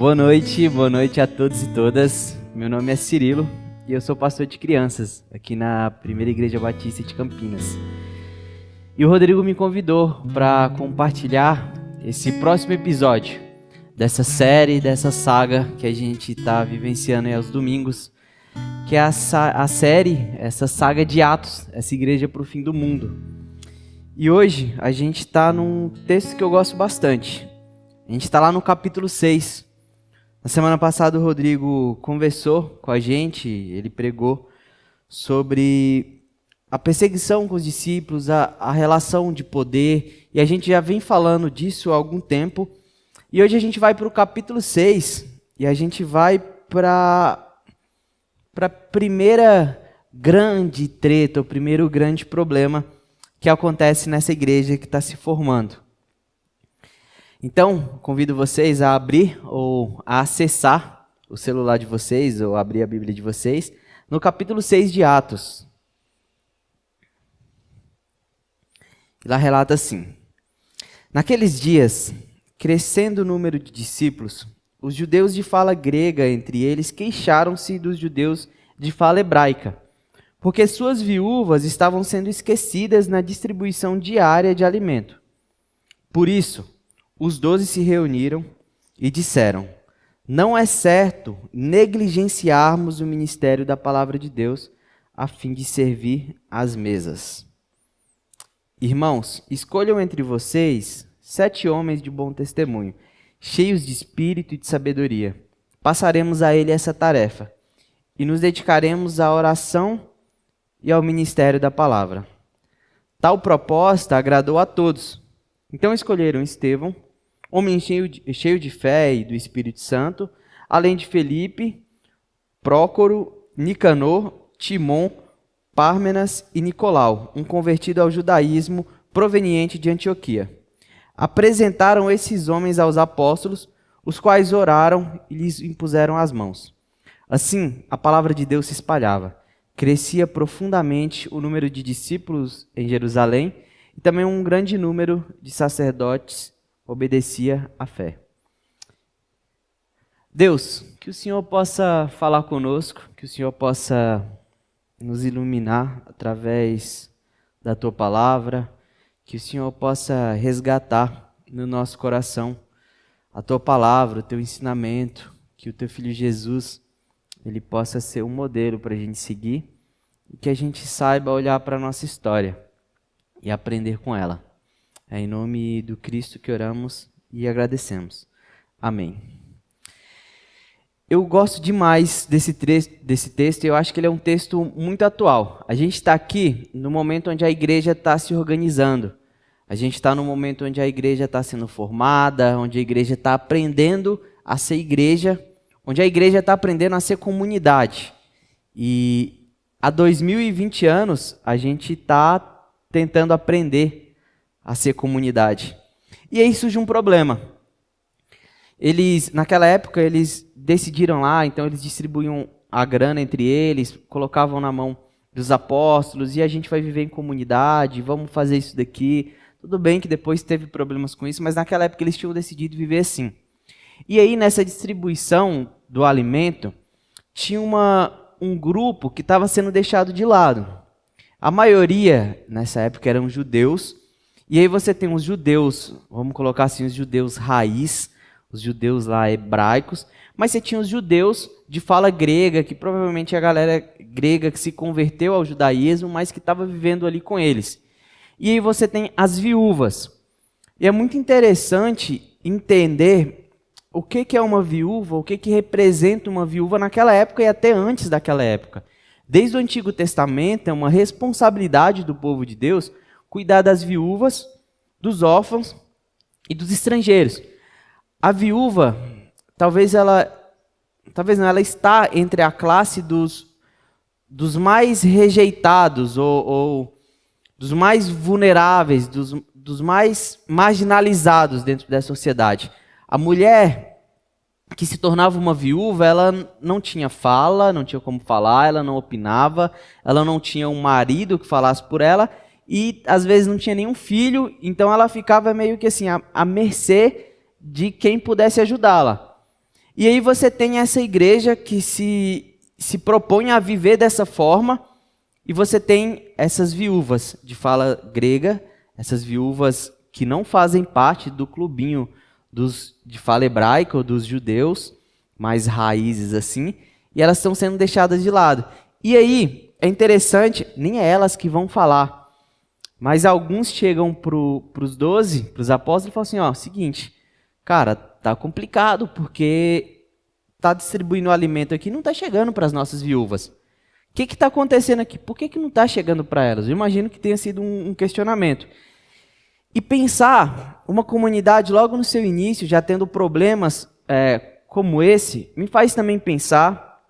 Boa noite a todos e todas. Meu nome é Cirilo e eu sou pastor de crianças aqui na Primeira Igreja Batista de Campinas. E o Rodrigo me convidou para compartilhar esse próximo episódio dessa série, dessa saga que a gente está vivenciando aí aos domingos, que é a série, essa saga de Atos, essa igreja para o fim do mundo. E hoje a gente está num texto que eu gosto bastante. A gente está lá no capítulo 6. Na semana passada o Rodrigo conversou com a gente, ele pregou sobre a perseguição com os discípulos, a relação de poder, e a gente já vem falando disso há algum tempo. E hoje a gente vai para o capítulo 6, e a gente vai para a primeira grande treta, o primeiro grande problema que acontece nessa igreja que está se formando. Então, convido vocês a abrir ou a acessar o celular de vocês, ou abrir a Bíblia de vocês, no capítulo 6 de Atos. Lá relata assim: naqueles dias, crescendo o número de discípulos, os judeus de fala grega entre eles queixaram-se dos judeus de fala hebraica, porque suas viúvas estavam sendo esquecidas na distribuição diária de alimento. Por isso, os 12 se reuniram e disseram: não é certo negligenciarmos o ministério da palavra de Deus a fim de servir às mesas. Irmãos, escolham entre vocês 7 homens de bom testemunho, cheios de espírito e de sabedoria. Passaremos a ele essa tarefa e nos dedicaremos à oração e ao ministério da palavra. Tal proposta agradou a todos. Então escolheram Estevão, homem cheio de fé e do Espírito Santo, além de Felipe, Prócoro, Nicanor, Timon, Pármenas e Nicolau, um convertido ao judaísmo proveniente de Antioquia. Apresentaram esses homens aos apóstolos, os quais oraram e lhes impuseram as mãos. Assim, a palavra de Deus se espalhava. Crescia profundamente o número de discípulos em Jerusalém e também um grande número de sacerdotes obedecia à fé. Deus, que o Senhor possa falar conosco, que o Senhor possa nos iluminar através da Tua palavra, que o Senhor possa resgatar no nosso coração a Tua palavra, o Teu ensinamento, que o Teu Filho Jesus, Ele possa ser um modelo para a gente seguir e que a gente saiba olhar para a nossa história e aprender com ela. É em nome do Cristo que oramos e agradecemos. Amém. Eu gosto demais desse texto e eu acho que ele é um texto muito atual. A gente está aqui no momento onde a igreja está se organizando. A gente está no momento onde a igreja está sendo formada, onde a igreja está aprendendo a ser igreja, onde a igreja está aprendendo a ser comunidade. E há 2020 anos a gente está tentando aprender a ser comunidade. E aí surge um problema. Naquela época, eles decidiram lá, então eles distribuíam a grana entre eles, colocavam na mão dos apóstolos, e a gente vai viver em comunidade, vamos fazer isso daqui. Tudo bem que depois teve problemas com isso, mas naquela época eles tinham decidido viver assim. E aí, nessa distribuição do alimento, tinha um grupo que estava sendo deixado de lado. A maioria, nessa época, eram judeus. E aí você tem os judeus, vamos colocar assim, os judeus raiz, os judeus lá hebraicos, mas você tinha os judeus de fala grega, que provavelmente é a galera grega que se converteu ao judaísmo, mas que estava vivendo ali com eles. E aí você tem as viúvas. E é muito interessante entender o que é uma viúva, o que representa uma viúva naquela época e até antes daquela época. Desde o Antigo Testamento é uma responsabilidade do povo de Deus cuidar das viúvas, dos órfãos e dos estrangeiros. A viúva, talvez não, ela está entre a classe dos mais rejeitados ou dos mais vulneráveis, dos mais marginalizados dentro da sociedade. A mulher que se tornava uma viúva, ela não tinha fala, não tinha como falar, ela não opinava, ela não tinha um marido que falasse por ela, e às vezes não tinha nenhum filho, então ela ficava meio que assim, à mercê de quem pudesse ajudá-la. E aí você tem essa igreja que se propõe a viver dessa forma, e você tem essas viúvas de fala grega, essas viúvas que não fazem parte do clubinho de fala hebraica, dos judeus, mais raízes assim, e elas estão sendo deixadas de lado. E aí, é interessante, nem é elas que vão falar, mas alguns chegam para os 12, para os apóstolos, e falam assim, ó, seguinte, cara, tá complicado, porque tá distribuindo o alimento aqui, não tá chegando para as nossas viúvas. O que está acontecendo aqui? Por que não está chegando para elas? Eu imagino que tenha sido um questionamento. E pensar uma comunidade logo no seu início, já tendo problemas como esse, me faz também pensar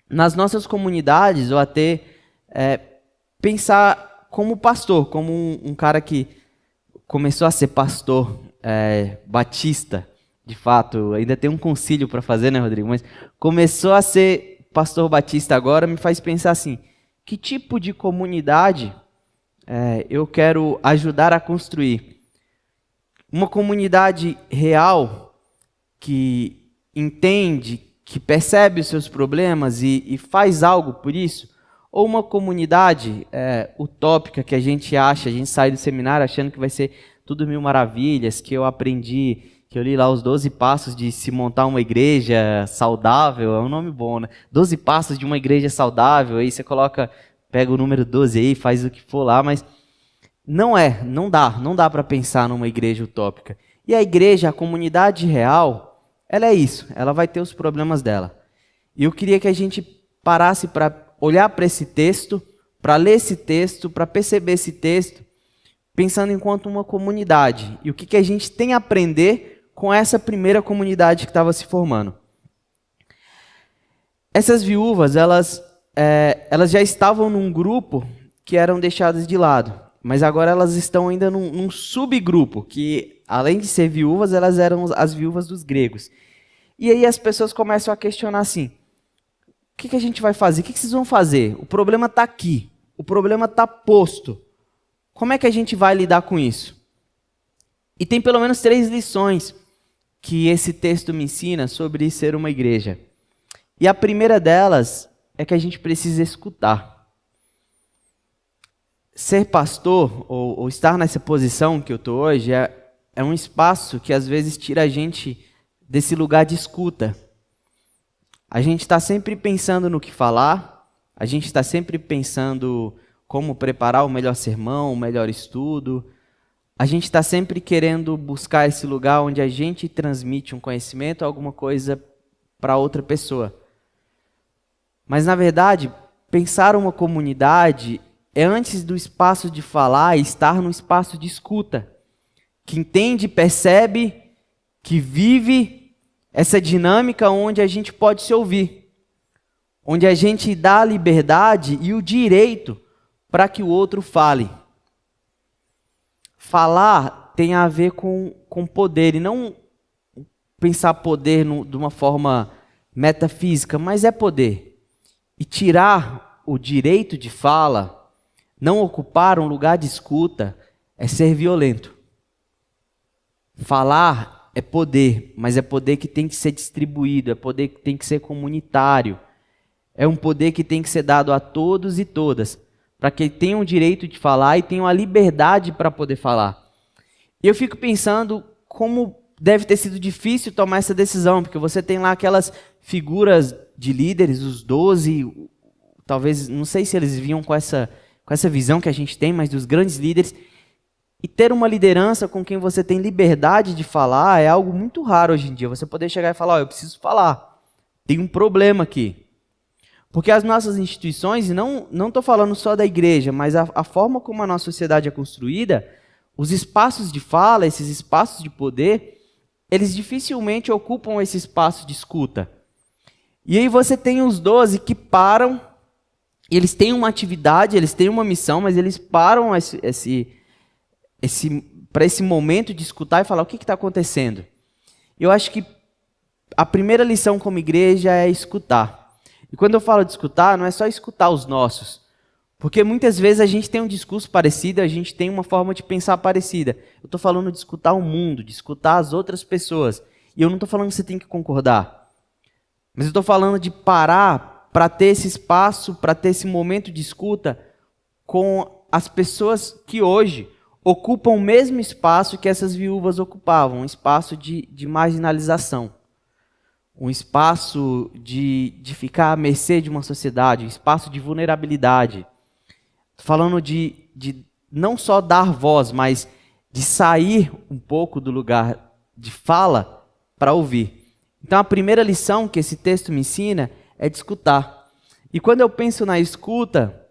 nas nossas comunidades, ou até pensar como pastor, como um cara que começou a ser pastor batista, de fato, ainda tem um concílio para fazer, né, Rodrigo? Mas começou a ser pastor batista agora, me faz pensar assim, que tipo de comunidade eu quero ajudar a construir? Uma comunidade real que entende, que percebe os seus problemas e faz algo por isso? Ou uma comunidade utópica que a gente sai do seminário achando que vai ser tudo mil maravilhas, que eu aprendi, que eu li lá os 12 passos de se montar uma igreja saudável, é um nome bom, né? 12 passos de uma igreja saudável, aí você pega o número 12 aí, faz o que for lá, mas não dá para pensar numa igreja utópica. E a igreja, a comunidade real, ela é isso, ela vai ter os problemas dela. E eu queria que a gente parasse para olhar para esse texto, para ler esse texto, para perceber esse texto, pensando enquanto uma comunidade. E o que a gente tem a aprender com essa primeira comunidade que estava se formando. Essas viúvas, elas já estavam num grupo que eram deixadas de lado, mas agora elas estão ainda num subgrupo, que além de ser viúvas, elas eram as viúvas dos gregos. E aí as pessoas começam a questionar assim, o que a gente vai fazer? O que vocês vão fazer? O problema está aqui, o problema está posto. Como é que a gente vai lidar com isso? E tem pelo menos 3 lições que esse texto me ensina sobre ser uma igreja. E a primeira delas é que a gente precisa escutar. Ser pastor, ou estar nessa posição que eu estou hoje, é um espaço que às vezes tira a gente desse lugar de escuta. A gente está sempre pensando no que falar, a gente está sempre pensando como preparar o melhor sermão, o melhor estudo. A gente está sempre querendo buscar esse lugar onde a gente transmite um conhecimento, alguma coisa para outra pessoa. Mas, na verdade, pensar uma comunidade é antes do espaço de falar, estar no espaço de escuta, que entende, percebe, que vive essa dinâmica onde a gente pode se ouvir, onde a gente dá a liberdade e o direito para que o outro fale. Falar tem a ver com poder, e não pensar poder de uma forma metafísica, mas é poder. E tirar o direito de fala, não ocupar um lugar de escuta, é ser violento. Falar é poder, mas é poder que tem que ser distribuído, é poder que tem que ser comunitário. É um poder que tem que ser dado a todos e todas, para que tenham o direito de falar e tenham a liberdade para poder falar. E eu fico pensando como deve ter sido difícil tomar essa decisão, porque você tem lá aquelas figuras de líderes, os 12, talvez, não sei se eles vinham com essa visão que a gente tem, mas dos grandes líderes. E ter uma liderança com quem você tem liberdade de falar é algo muito raro hoje em dia. Você poder chegar e falar, eu preciso falar, tem um problema aqui. Porque as nossas instituições, e não estou falando só da igreja, mas a forma como a nossa sociedade é construída, os espaços de fala, esses espaços de poder, eles dificilmente ocupam esse espaço de escuta. E aí você tem os 12 que param, eles têm uma atividade, eles têm uma missão, mas eles param para esse momento de escutar e falar o que está acontecendo. Eu acho que a primeira lição como igreja é escutar. E quando eu falo de escutar, não é só escutar os nossos. Porque muitas vezes a gente tem um discurso parecido, a gente tem uma forma de pensar parecida. Eu estou falando de escutar o mundo, de escutar as outras pessoas. E eu não estou falando que você tem que concordar. Mas eu estou falando de parar para ter esse espaço, para ter esse momento de escuta com as pessoas que hoje ocupam o mesmo espaço que essas viúvas ocupavam, um espaço de marginalização, um espaço de ficar à mercê de uma sociedade, um espaço de vulnerabilidade. Estou falando de não só dar voz, mas de sair um pouco do lugar de fala para ouvir. Então a primeira lição que esse texto me ensina é de escutar. E quando eu penso na escuta,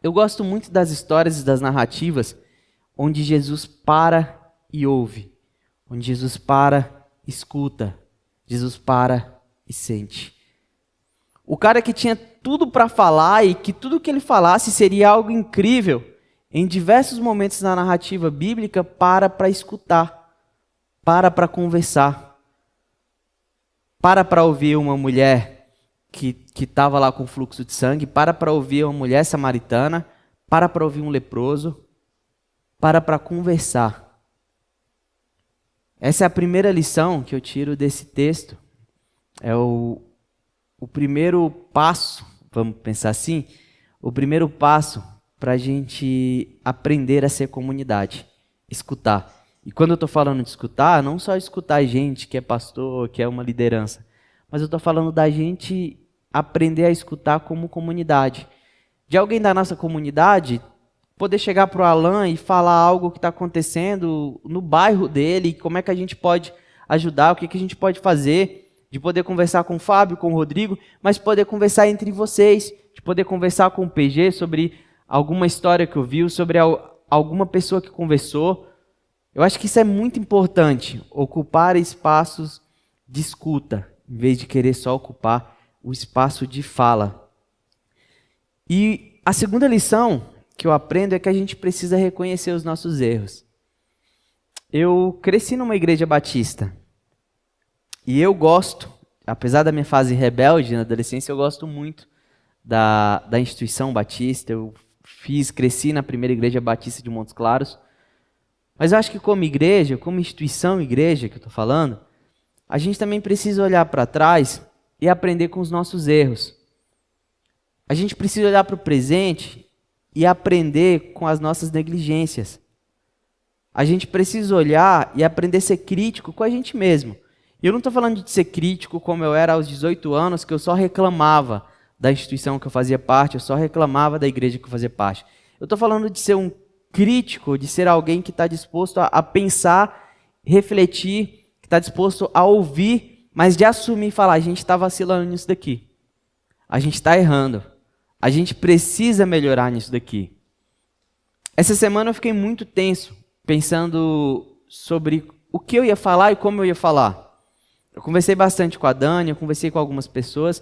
eu gosto muito das histórias e das narrativas onde Jesus para e ouve, onde Jesus para, escuta, Jesus para e sente. O cara que tinha tudo para falar e que tudo que ele falasse seria algo incrível, em diversos momentos na narrativa bíblica, para escutar, para conversar, para ouvir uma mulher que estava lá com fluxo de sangue, para ouvir uma mulher samaritana, para ouvir um leproso, para conversar. Essa é a primeira lição que eu tiro desse texto. É o primeiro passo, vamos pensar assim, o primeiro passo para a gente aprender a ser comunidade, escutar. E quando eu estou falando de escutar, não só escutar gente que é pastor, que é uma liderança, mas eu estou falando da gente aprender a escutar como comunidade. De alguém da nossa comunidade poder chegar para o Alan e falar algo que está acontecendo no bairro dele, como é que a gente pode ajudar, o que a gente pode fazer, de poder conversar com o Fábio, com o Rodrigo, mas poder conversar entre vocês, de poder conversar com o PG sobre alguma história que ouviu, sobre alguma pessoa que conversou. Eu acho que isso é muito importante, ocupar espaços de escuta, em vez de querer só ocupar o espaço de fala. E a segunda lição que eu aprendo é que a gente precisa reconhecer os nossos erros. Eu cresci numa igreja batista e eu gosto, apesar da minha fase rebelde na adolescência, eu gosto muito da instituição batista. Eu cresci na primeira igreja batista de Montes Claros. Mas eu acho que como igreja, como instituição igreja que eu estou falando, a gente também precisa olhar para trás e aprender com os nossos erros. A gente precisa olhar para o presente e aprender com as nossas negligências. A gente precisa olhar e aprender a ser crítico com a gente mesmo. E eu não estou falando de ser crítico como eu era aos 18 anos, que eu só reclamava da instituição que eu fazia parte, eu só reclamava da igreja que eu fazia parte. Eu estou falando de ser um crítico, de ser alguém que está disposto a pensar, refletir, que está disposto a ouvir, mas de assumir e falar, a gente está vacilando nisso daqui. A gente está errando. A gente precisa melhorar nisso daqui. Essa semana eu fiquei muito tenso, pensando sobre o que eu ia falar e como eu ia falar. Eu conversei bastante com a Dani, eu conversei com algumas pessoas,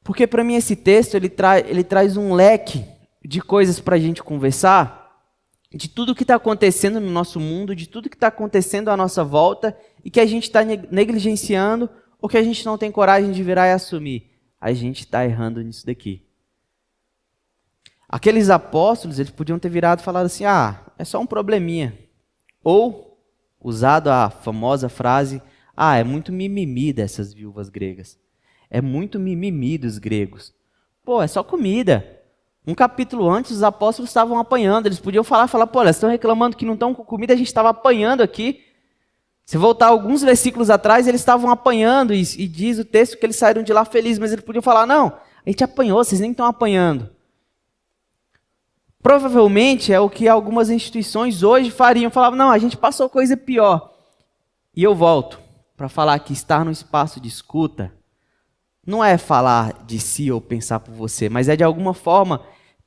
porque para mim esse texto ele traz um leque de coisas para a gente conversar, de tudo que está acontecendo no nosso mundo, de tudo que está acontecendo à nossa volta e que a gente está negligenciando ou que a gente não tem coragem de virar e assumir. A gente está errando nisso daqui. Aqueles apóstolos, eles podiam ter virado e falado assim, é só um probleminha. Ou, usado a famosa frase, é muito mimimi dessas viúvas gregas. É muito mimimi dos gregos. Pô, é só comida. Um capítulo antes, os apóstolos estavam apanhando. Eles podiam falar, pô, eles estão reclamando que não estão com comida, a gente estava apanhando aqui. Se voltar alguns versículos atrás, eles estavam apanhando, e diz o texto que eles saíram de lá felizes, mas eles podiam falar, não, a gente apanhou, vocês nem estão apanhando. Provavelmente é o que algumas instituições hoje fariam, falavam, não, a gente passou coisa pior. E eu volto para falar que estar no espaço de escuta não é falar de si ou pensar por você, mas é de alguma forma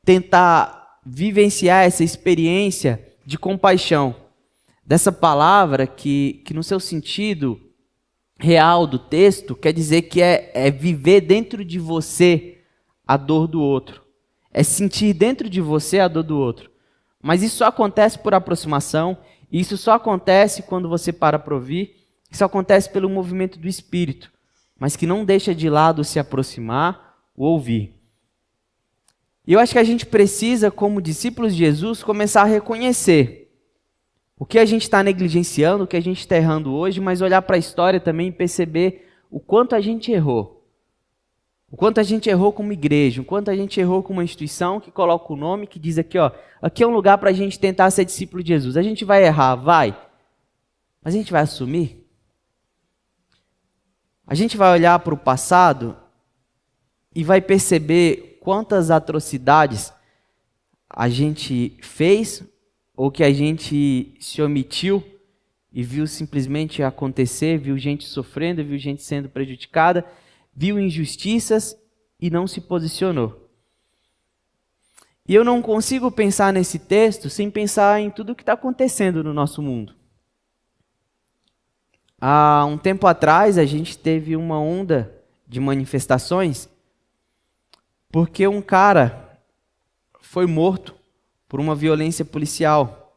tentar vivenciar essa experiência de compaixão. Dessa palavra que no seu sentido real do texto, quer dizer que é viver dentro de você a dor do outro. É sentir dentro de você a dor do outro. Mas isso só acontece por aproximação, e isso só acontece quando você para ouvir, isso acontece pelo movimento do Espírito, mas que não deixa de lado se aproximar ou ouvir. E eu acho que a gente precisa, como discípulos de Jesus, começar a reconhecer o que a gente está negligenciando, o que a gente está errando hoje, mas olhar para a história também e perceber o quanto a gente errou. O quanto a gente errou como igreja, o quanto a gente errou como uma instituição que coloca o nome, que diz aqui, ó, aqui é um lugar para a gente tentar ser discípulo de Jesus. A gente vai errar, vai. Mas a gente vai assumir? A gente vai olhar para o passado e vai perceber quantas atrocidades a gente fez ou que a gente se omitiu e viu simplesmente acontecer, viu gente sofrendo, viu gente sendo prejudicada, viu injustiças e não se posicionou. E eu não consigo pensar nesse texto sem pensar em tudo o que está acontecendo no nosso mundo. Há um tempo atrás, a gente teve uma onda de manifestações porque um cara foi morto por uma violência policial.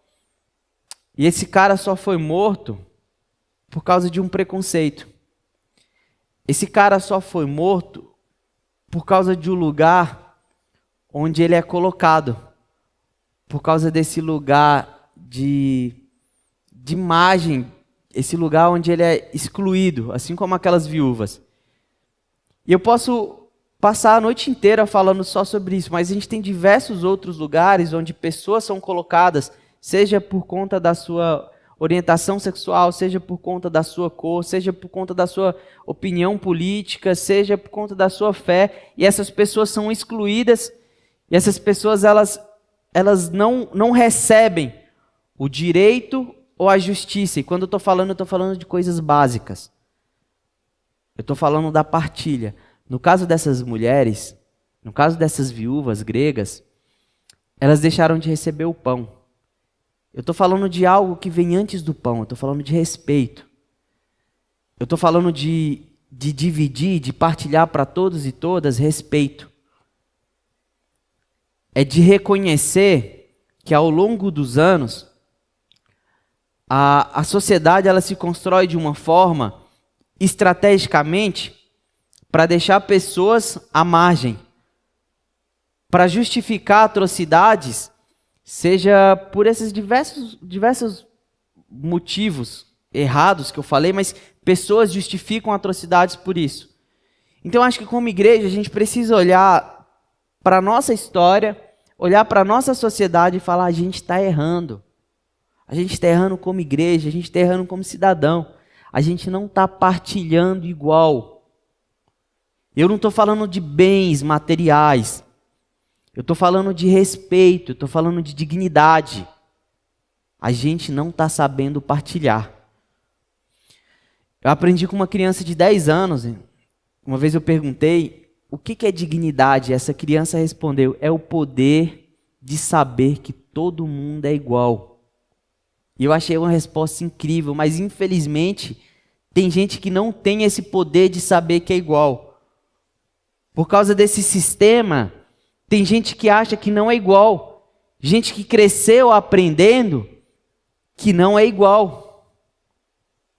E esse cara só foi morto por causa de um preconceito. Esse cara só foi morto por causa de um lugar onde ele é colocado. Por causa desse lugar de imagem, esse lugar onde ele é excluído, assim como aquelas viúvas. E eu posso passar a noite inteira falando só sobre isso, mas a gente tem diversos outros lugares onde pessoas são colocadas, seja por conta da sua orientação sexual, seja por conta da sua cor, seja por conta da sua opinião política, seja por conta da sua fé, e essas pessoas são excluídas, e essas pessoas elas não recebem o direito ou a justiça. E quando eu estou falando de coisas básicas. Eu estou falando da partilha. No caso dessas mulheres, no caso dessas viúvas gregas, elas deixaram de receber o pão. Eu estou falando de algo que vem antes do pão, eu estou falando de respeito. Eu estou falando de dividir, de partilhar para todos e todas respeito. É de reconhecer que ao longo dos anos, a sociedade ela se constrói de uma forma, estrategicamente, para deixar pessoas à margem, para justificar atrocidades, seja por esses diversos motivos errados que eu falei, mas pessoas justificam atrocidades por isso. Então, acho que como igreja, a gente precisa olhar para a nossa história, olhar para a nossa sociedade e falar, a gente está errando. A gente está errando como igreja, a gente está errando como cidadão. A gente não está partilhando igual. Eu não estou falando de bens materiais. Eu estou falando de respeito, eu estou falando de dignidade. A gente não está sabendo partilhar. Eu aprendi com uma criança de 10 anos. Uma vez eu perguntei, o que é dignidade? Essa criança respondeu, é o poder de saber que todo mundo é igual. E eu achei uma resposta incrível, mas infelizmente tem gente que não tem esse poder de saber que é igual. Por causa desse sistema, tem gente que acha que não é igual. Gente que cresceu aprendendo que não é igual.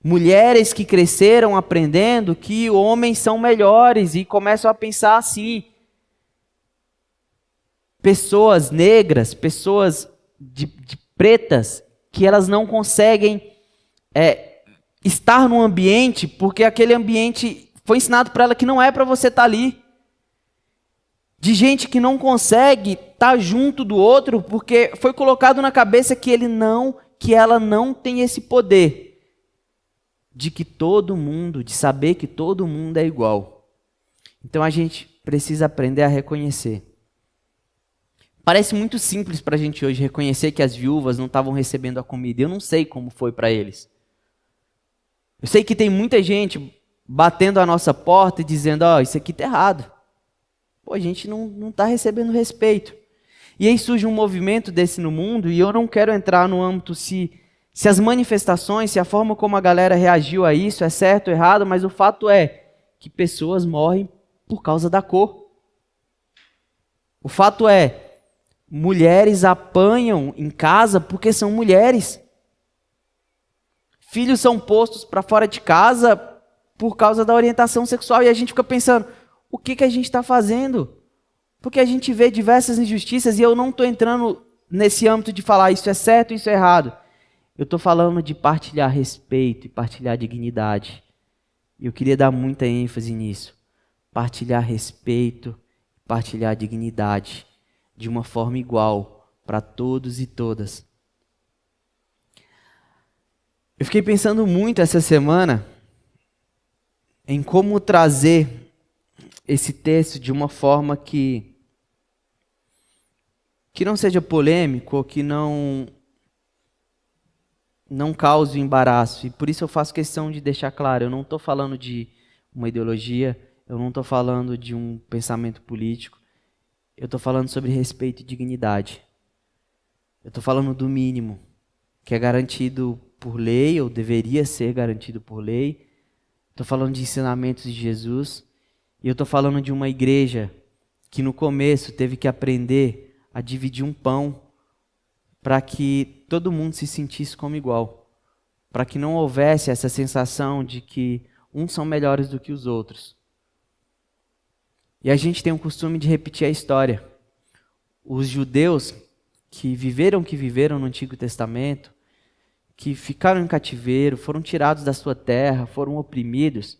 Mulheres que cresceram aprendendo que homens são melhores e começam a pensar assim. Pessoas negras, pessoas de pretas, que elas não conseguem estar num ambiente porque aquele ambiente foi ensinado para ela que não é para você estar ali. De gente que não consegue estar junto do outro porque foi colocado na cabeça que ela não tem esse poder de que todo mundo, de saber que todo mundo é igual. Então a gente precisa aprender a reconhecer. Parece muito simples para a gente hoje reconhecer que as viúvas não estavam recebendo a comida. Eu não sei como foi para eles. Eu sei que tem muita gente batendo a nossa porta e dizendo, isso aqui está errado. Pô, a gente não está recebendo respeito. E aí surge um movimento desse no mundo, e eu não quero entrar no âmbito se as manifestações, se a forma como a galera reagiu a isso é certo ou errado, mas o fato é que pessoas morrem por causa da cor. O fato é, mulheres apanham em casa porque são mulheres. Filhos são postos para fora de casa por causa da orientação sexual, e a gente fica pensando, o que a gente está fazendo? Porque a gente vê diversas injustiças e eu não estou entrando nesse âmbito de falar isso é certo, isso é errado. Eu estou falando de partilhar respeito e partilhar dignidade. E eu queria dar muita ênfase nisso. Partilhar respeito, partilhar dignidade, de uma forma igual para todos e todas. Eu fiquei pensando muito essa semana em como trazer esse texto de uma forma que não seja polêmico, ou que não cause embaraço. E por isso eu faço questão de deixar claro, eu não estou falando de uma ideologia, eu não estou falando de um pensamento político, eu estou falando sobre respeito e dignidade. Eu estou falando do mínimo, que é garantido por lei, ou deveria ser garantido por lei. Estou falando de ensinamentos de Jesus. E eu estou falando de uma igreja que no começo teve que aprender a dividir um pão para que todo mundo se sentisse como igual. Para que não houvesse essa sensação de que uns são melhores do que os outros. E a gente tem o costume de repetir a história. Os judeus que viveram no Antigo Testamento, que ficaram em cativeiro, foram tirados da sua terra, foram oprimidos.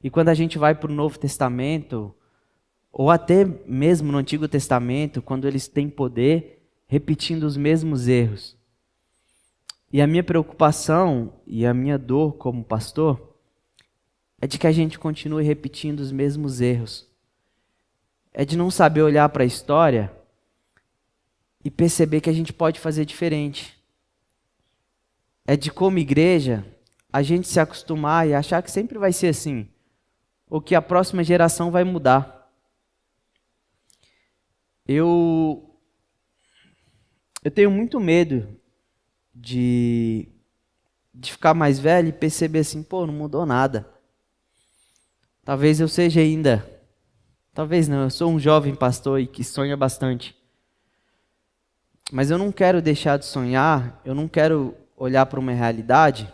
E quando a gente vai para o Novo Testamento, ou até mesmo no Antigo Testamento, quando eles têm poder, repetindo os mesmos erros. E a minha preocupação e a minha dor como pastor é de que a gente continue repetindo os mesmos erros. É de não saber olhar para a história e perceber que a gente pode fazer diferente. É de, como igreja, a gente se acostumar e achar que sempre vai ser assim, ou que a próxima geração vai mudar. Eu tenho muito medo de ficar mais velho e perceber assim, pô, não mudou nada. Talvez eu seja ainda, talvez não, eu sou um jovem pastor e que sonha bastante. Mas eu não quero deixar de sonhar, eu não quero olhar para uma realidade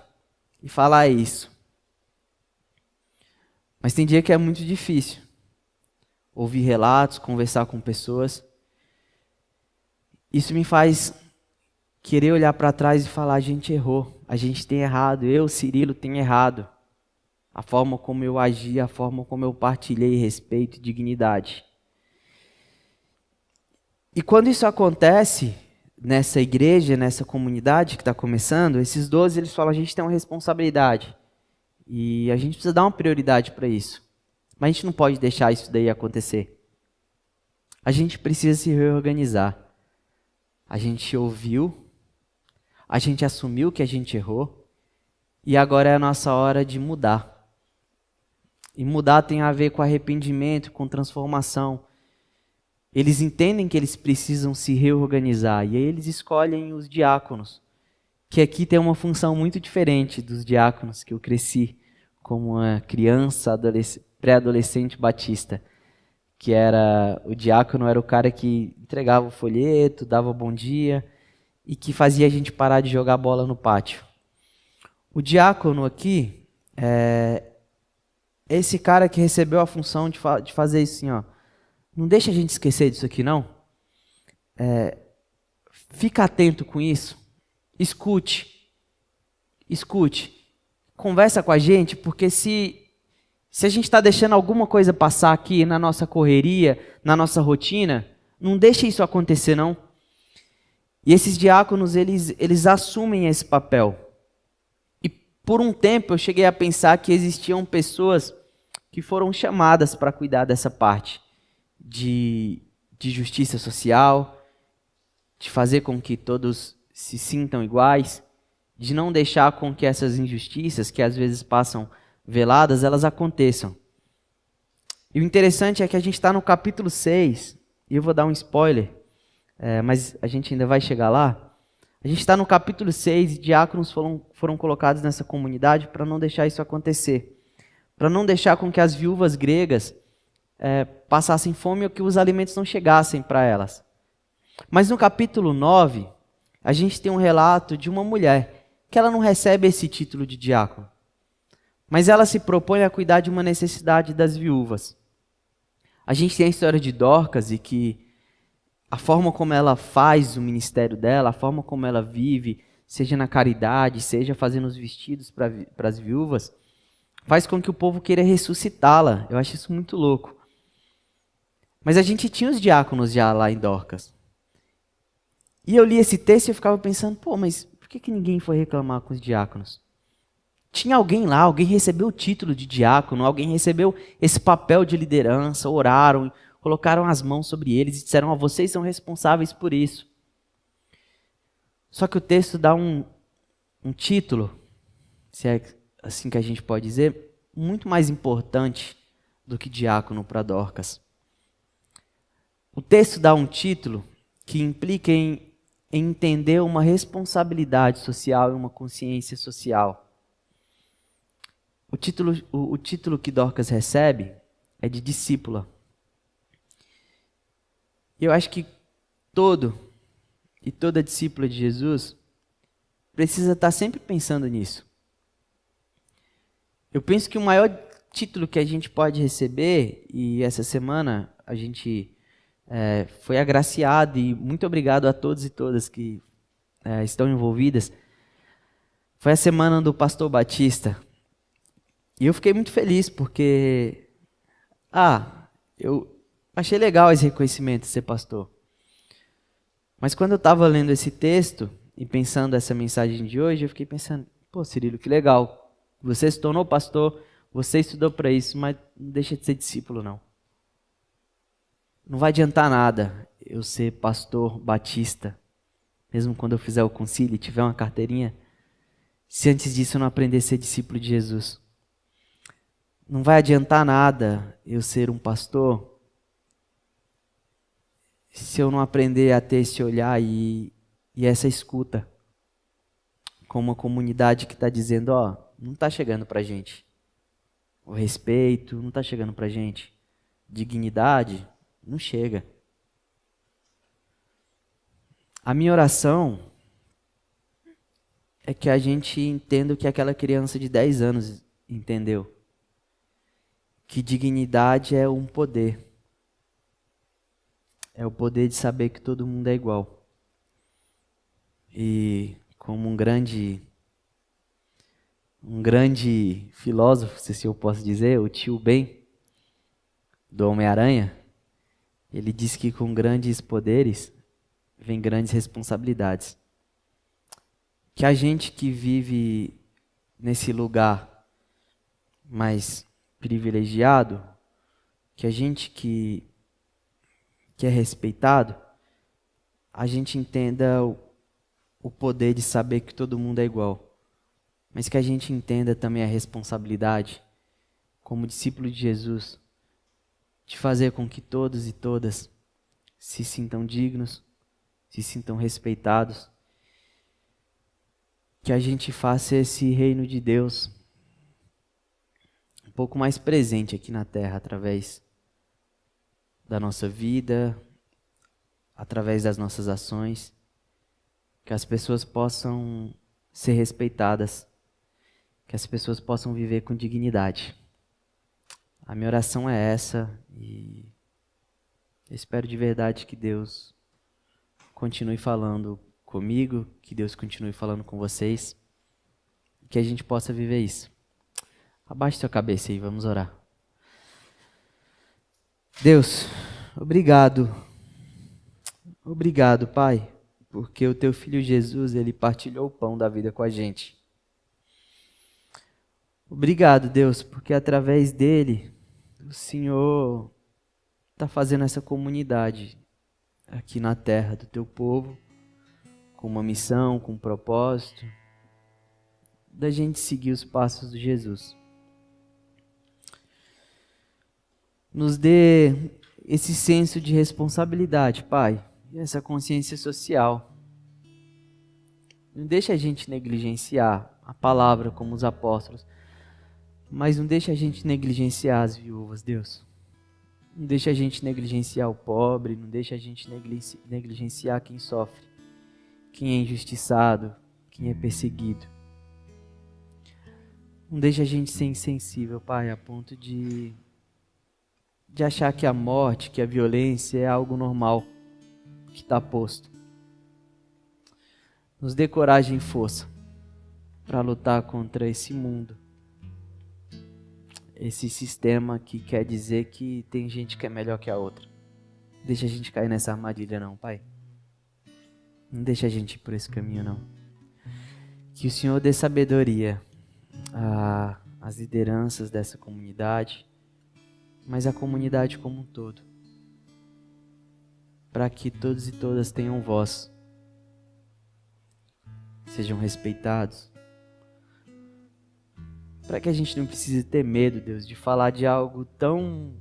e falar isso. Mas tem dia que é muito difícil. Ouvir relatos, conversar com pessoas. Isso me faz querer olhar para trás e falar, a gente errou, a gente tem errado, eu, Cirilo, tenho errado. A forma como eu agi, a forma como eu partilhei respeito e dignidade. E quando isso acontece nessa igreja, nessa comunidade que está começando, esses 12, eles falam, a gente tem uma responsabilidade. E a gente precisa dar uma prioridade para isso. Mas a gente não pode deixar isso daí acontecer. A gente precisa se reorganizar. A gente ouviu, a gente assumiu que a gente errou, e agora é a nossa hora de mudar. E mudar tem a ver com arrependimento, com transformação. Eles entendem que eles precisam se reorganizar, e aí eles escolhem os diáconos, que aqui tem uma função muito diferente dos diáconos que eu cresci como uma criança, pré-adolescente batista, que era o diácono, era o cara que entregava o folheto, dava bom dia e que fazia a gente parar de jogar bola no pátio. O diácono aqui é esse cara que recebeu a função de fazer isso assim, ó. Não deixa a gente esquecer disso aqui, não. Fica atento com isso. Escute. Conversa com a gente, porque se a gente está deixando alguma coisa passar aqui na nossa correria, na nossa rotina, não deixa isso acontecer, não. E esses diáconos, eles assumem esse papel. E por um tempo eu cheguei a pensar que existiam pessoas que foram chamadas para cuidar dessa parte de justiça social, de fazer com que todos se sintam iguais, de não deixar com que essas injustiças, que às vezes passam veladas, elas aconteçam. E o interessante é que a gente está no capítulo 6, e eu vou dar um spoiler, mas a gente ainda vai chegar lá. A gente está no capítulo 6 e diáconos foram colocados nessa comunidade para não deixar isso acontecer. Para não deixar com que as viúvas gregas passassem fome ou que os alimentos não chegassem para elas. Mas no capítulo 9, a gente tem um relato de uma mulher que ela não recebe esse título de diácono. Mas ela se propõe a cuidar de uma necessidade das viúvas. A gente tem a história de Dorcas e que a forma como ela faz o ministério dela, a forma como ela vive, seja na caridade, seja fazendo os vestidos para as viúvas, faz com que o povo queira ressuscitá-la. Eu acho isso muito louco. Mas a gente tinha os diáconos já lá em Dorcas. E eu li esse texto e eu ficava pensando, pô, mas por que ninguém foi reclamar com os diáconos? Tinha alguém lá, alguém recebeu o título de diácono, alguém recebeu esse papel de liderança, oraram, colocaram as mãos sobre eles e disseram, vocês são responsáveis por isso. Só que o texto dá um título, se é assim que a gente pode dizer, muito mais importante do que diácono para Dorcas. O texto dá um título que implica em entender uma responsabilidade social e uma consciência social. O título que Dorcas recebe é de discípula. E eu acho que toda discípula de Jesus precisa estar sempre pensando nisso. Eu penso que o maior título que a gente pode receber, e essa semana a gente foi agraciado, e muito obrigado a todos e todas que estão envolvidas, foi a semana do pastor Batista. E eu fiquei muito feliz porque, eu achei legal esse reconhecimento de ser pastor. Mas quando eu estava lendo esse texto e pensando essa mensagem de hoje, eu fiquei pensando, pô, Cirilo, que legal. Você se tornou pastor, você estudou para isso, mas não deixa de ser discípulo, não. Não vai adiantar nada eu ser pastor batista, mesmo quando eu fizer o concílio e tiver uma carteirinha, se antes disso eu não aprender a ser discípulo de Jesus. Não vai adiantar nada eu ser um pastor se eu não aprender a ter esse olhar e essa escuta com uma comunidade que está dizendo, não está chegando para a gente. O respeito não está chegando para a gente. Dignidade não chega. A minha oração é que a gente entenda o que aquela criança de 10 anos entendeu. Que dignidade é um poder. É o poder de saber que todo mundo é igual. E como um grande filósofo, se eu posso dizer, o tio Ben, do Homem-Aranha, ele diz que com grandes poderes vem grandes responsabilidades. Que a gente que vive nesse lugar mais privilegiado, que a gente que é respeitado, a gente entenda o poder de saber que todo mundo é igual. Mas que a gente entenda também a responsabilidade, como discípulo de Jesus, de fazer com que todos e todas se sintam dignos, se sintam respeitados. Que a gente faça esse reino de Deus um pouco mais presente aqui na Terra, através da nossa vida, através das nossas ações, que as pessoas possam ser respeitadas, que as pessoas possam viver com dignidade. A minha oração é essa e eu espero de verdade que Deus continue falando comigo, que Deus continue falando com vocês, que a gente possa viver isso. Abaixe sua cabeça aí, vamos orar. Deus, obrigado. Obrigado, Pai, porque o Teu Filho Jesus, Ele partilhou o pão da vida com a gente. Obrigado, Deus, porque através dele, o Senhor está fazendo essa comunidade aqui na terra do Teu povo, com uma missão, com um propósito, da gente seguir os passos de Jesus. Nos dê esse senso de responsabilidade, Pai, e essa consciência social. Não deixa a gente negligenciar a palavra como os apóstolos, mas não deixa a gente negligenciar as viúvas, Deus. Não deixa a gente negligenciar o pobre, não deixa a gente negligenciar quem sofre, quem é injustiçado, quem é perseguido. Não deixa a gente ser insensível, Pai, a ponto de achar que a morte, que a violência é algo normal, que está posto. Nos dê coragem e força para lutar contra esse mundo esse sistema que quer dizer que tem gente que é melhor que a outra. Deixa a gente cair nessa armadilha não, Pai. Não deixa a gente ir por esse caminho não. Que o Senhor dê sabedoria às lideranças dessa comunidade, mas a comunidade como um todo, para que todos e todas tenham voz, sejam respeitados, para que a gente não precise ter medo, Deus, de falar de algo tão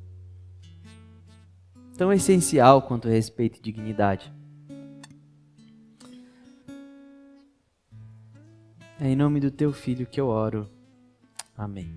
essencial quanto respeito e dignidade. É em nome do Teu Filho que eu oro. Amém.